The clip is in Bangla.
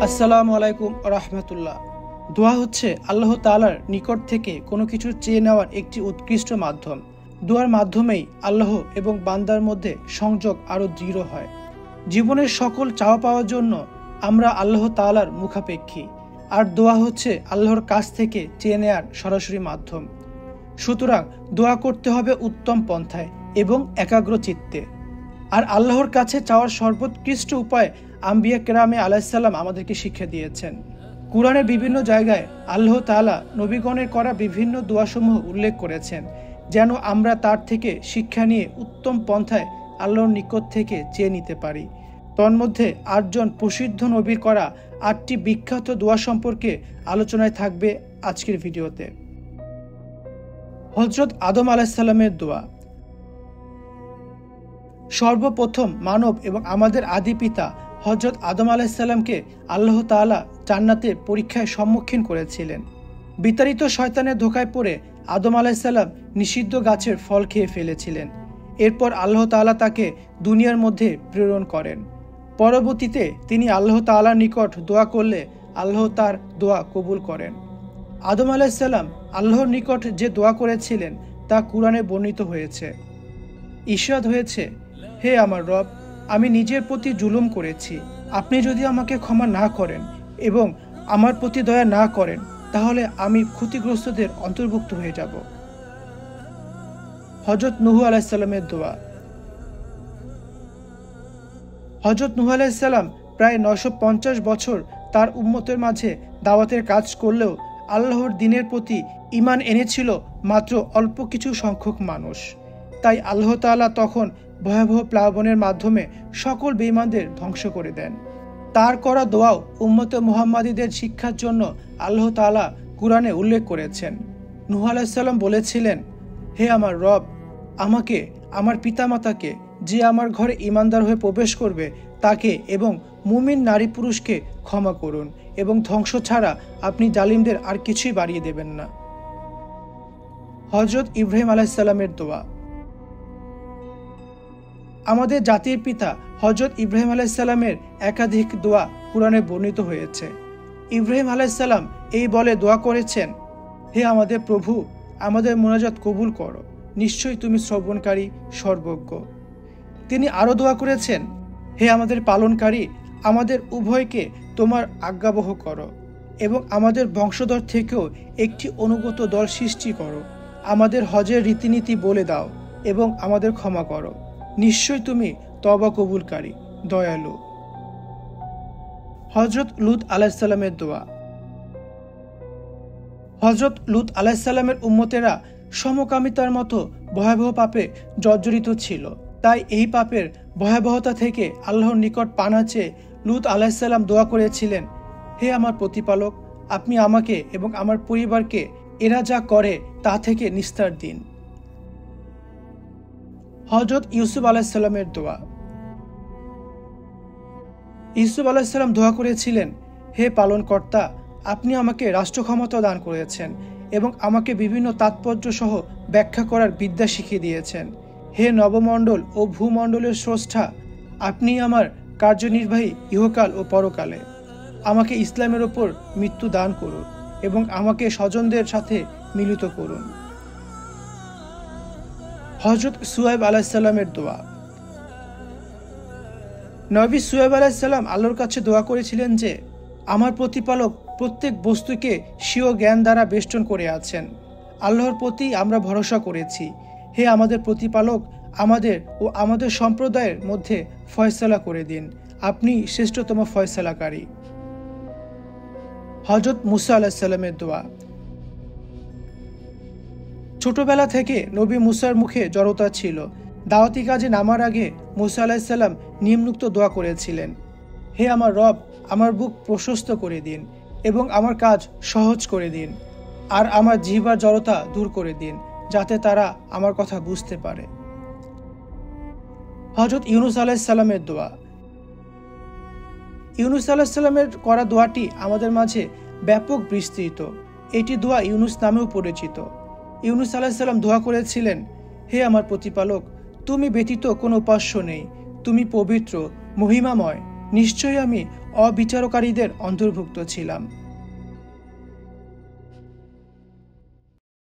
আসসালামু আলাইকুম রাহমাতুল্লাহ। দোয়া হচ্ছে আল্লাহ তাআলার নিকট থেকে কোনো কিছু চেয়ে নেওয়ার একটি উৎকৃষ্ট মাধ্যম। দোয়ার মাধ্যমেই আল্লাহ এবং বান্দার মধ্যে সংযোগ আরও দৃঢ় হয়। জীবনের সকল চাওয়া পাওয়ার জন্য আমরা আল্লাহ তাআলার মুখাপেক্ষী, আর দোয়া হচ্ছে আল্লাহর কাছ থেকে চেয়ে নেওয়ার সরাসরি মাধ্যম। সুতরাং দোয়া করতে হবে উত্তম পন্থায় এবং একাগ্র চিত্তে। আর আল্লাহর কাছে চাওয়ার সর্বোৎকৃষ্ট উপায় আম্বিয়া কেরামে আলাইহিসসালাম আমাদেরকে শিক্ষা দিয়েছেন। কুরআনের বিভিন্ন জায়গায় আল্লাহ তাআলা নবীগণের করা বিভিন্ন দোয়াসমূহ উল্লেখ করেছেন, যেন আমরা তার থেকে শিক্ষা নিয়ে উত্তম পন্থায় আল্লাহর নিকট থেকে চেয়ে নিতে পারি। তন্মধ্যে ৮ জন প্রসিদ্ধ নবীর করা ৮টি বিখ্যাত দোয়া সম্পর্কে আলোচনায় থাকবে আজকের ভিডিওতে। হযরত আদম আলাইহিসসালামের দোয়া। সর্বপ্রথম মানব এবং আমাদের আদি পিতা হযরত আদম আলাইহিসসালামকে আল্লাহ তাআলা জান্নাতের পরীক্ষায় সম্মুখীন করেছিলেন। বিতাড়িত শয়তানের ধোঁকায় পড়ে আদম আলাইহিসসালাম নিষিদ্ধ গাছের ফল খেয়ে ফেলেছিলেন। এরপর আল্লাহ তাআলা তাকে দুনিয়ার মধ্যে প্রেরণ করেন। পরবর্তীতে তিনি আল্লাহ তাআলার নিকট দোয়া করলে আল্লাহ তার দোয়া কবুল করেন। আদম আলাইহিসসালাম আল্লাহর নিকট যে দোয়া করেছিলেন তা কুরআনে বর্ণিত হয়েছে। ইরশাদ হয়েছে, হে আমার রব, আমি নিজের প্রতি জুলুম করেছি। আপনি যদি আমাকে ক্ষমা না করেন এবং আমার প্রতি দয়া না করেন, তাহলে আমি ক্ষতিগ্রস্তদের অন্তর্ভুক্ত হয়ে যাব। হযরত নূহ আলাইহিসসালামের দোয়া। হযরত নূহ আলাইহিসসালাম প্রায় ৯৫০ বছর তার উম্মতের মাঝে দাওয়াতের কাজ করলেও আল্লাহর দ্বীনের প্রতি ঈমান এনেছিল মাত্র অল্প কিছু সংখ্যক মানুষ। তাই আল্লাহ তাআলা তখন ভয়াবহ প্লাবনের মাধ্যমে সকল বেঈমানদের ধ্বংস করে দেন। তার করা দোয়াও উম্মতে মুহাম্মাদীদের শিক্ষার জন্য আল্লাহ তাআলা কুরআনে উল্লেখ করেছেন। নূহ আলাইহিসসালাম বলেছিলেন, হে আমার রব, আমাকে, আমার পিতামাতাকে, যে আমার ঘরে ঈমানদার হয়ে প্রবেশ করবে তাকে এবং মুমিন নারী পুরুষকে ক্ষমা করুন, এবং ধ্বংস ছাড়া আপনি জালিমদের আর কিছুই বাড়িয়ে দেবেন না। হযরত ইব্রাহিম আলাইহিসসালামের দোয়া। আমাদের জাতির পিতা হযরত ইব্রাহিম আলাইহিসসালামের একাধিক দোয়া কুরআনে বর্ণিত হয়েছে। ইব্রাহিম আলাইহিসসালাম এই বলে দোয়া করেছেন, হে আমাদের প্রভু, আমাদের মোনাজাত কবুল করো, নিশ্চয়ই তুমি শ্রবণকারী, সর্বজ্ঞ। তিনি আরও দোয়া করেছেন, হে আমাদের পালনকারী, আমাদের উভয়কে তোমার আজ্ঞাবহ করো এবং আমাদের বংশধর থেকেও একটি অনুগত দল সৃষ্টি করো। আমাদের হজের রীতিনীতি বলে দাও এবং আমাদের ক্ষমা করো, নিশ্চয়ই তুমি তওবা কবুলকারী, দয়ালু। হযরত লূত আলাইহিসসালামের দোয়া। হযরত লূত আলাইহিসসালামের উম্মতেরা সমকামিতার মতো ভয়াবহ পাপে জর্জরিত ছিল। তাই এই পাপের ভয়াবহতা থেকে আল্লাহর নিকট পানা চেয়ে লূত আলাইহিসসালাম দোয়া করেছিলেন, হে আমার প্রতিপালক, আপনি আমাকে এবং আমার পরিবারকে এরা যা করে তা থেকে নিস্তার দিন। হযরত ইউসুফ আলাইহিসসালামের দোয়া। ইউসুফ আলাইহিসসালাম দোয়া করেছিলেন, হে পালনকর্তা, আপনি আমাকে রাষ্ট্র ক্ষমতা দান করেছেন এবং আমাকে বিভিন্ন তাৎপর্য সহ ব্যাখ্যা করার বিদ্যা শিখিয়ে দিয়েছেন। হে নবমণ্ডল ও ভূমণ্ডলের স্রষ্টা, আপনি আমার কার্যনির্বাহী ইহকাল ও পরকালে। আমাকে ইসলামের ওপর মৃত্যু দান করুন এবং আমাকে স্বজনদের সাথে মিলিত করুন। হযরত শুআয়ব আলাইহিসসালামের দোয়া। নবী শুআয়ব আলাইহিসসালাম আল্লাহর কাছে দোয়া করেছিলেন যে, আমার প্রতিপালক প্রত্যেক বস্তুকে স্বীয় জ্ঞান দ্বারা বেষ্টন করে আছেন। আল্লাহর প্রতি আমরা ভরসা করেছি। হে আমাদের প্রতিপালক, আমাদের ও আমাদের সম্প্রদায়ের মধ্যে ফয়সালা করে দিন, আপনি শ্রেষ্ঠতম ফয়সালাকারী। হযরত মুসা আলাইহিসসালামের দোয়া। ছোটবেলা থেকে নবী মুসার মুখে জড়তা ছিল। দাওয়াতি কাজে নামার আগে মুসা আলাইহিসসালাম নিম্নোক্ত দোয়া করেছিলেন, হে আমার রব, আমার বুক প্রশস্ত করে দিন এবং আমার কাজ সহজ করে দিন, আর আমার জিহ্বার জড়তা দূর করে দিন, যাতে তারা আমার কথা বুঝতে পারে। হযরত ইউনুস আলাইহিসসালামের দোয়া। ইউনুস আলাইহিসসালামের করা দোয়াটি আমাদের মাঝে ব্যাপক বিস্তৃত। এটি দোয়া ইউনুস নামেও পরিচিত। ইউনুস আলাইহিসসালাম দোয়া করেছিলেন, হে আমার প্রতিপালক, তুমি ব্যতীত কোনো উপাস্য নেই, তুমি পবিত্র, মহিমাময়, নিশ্চয়ই আমি অবিচারকারীদের অন্তর্ভুক্ত ছিলাম।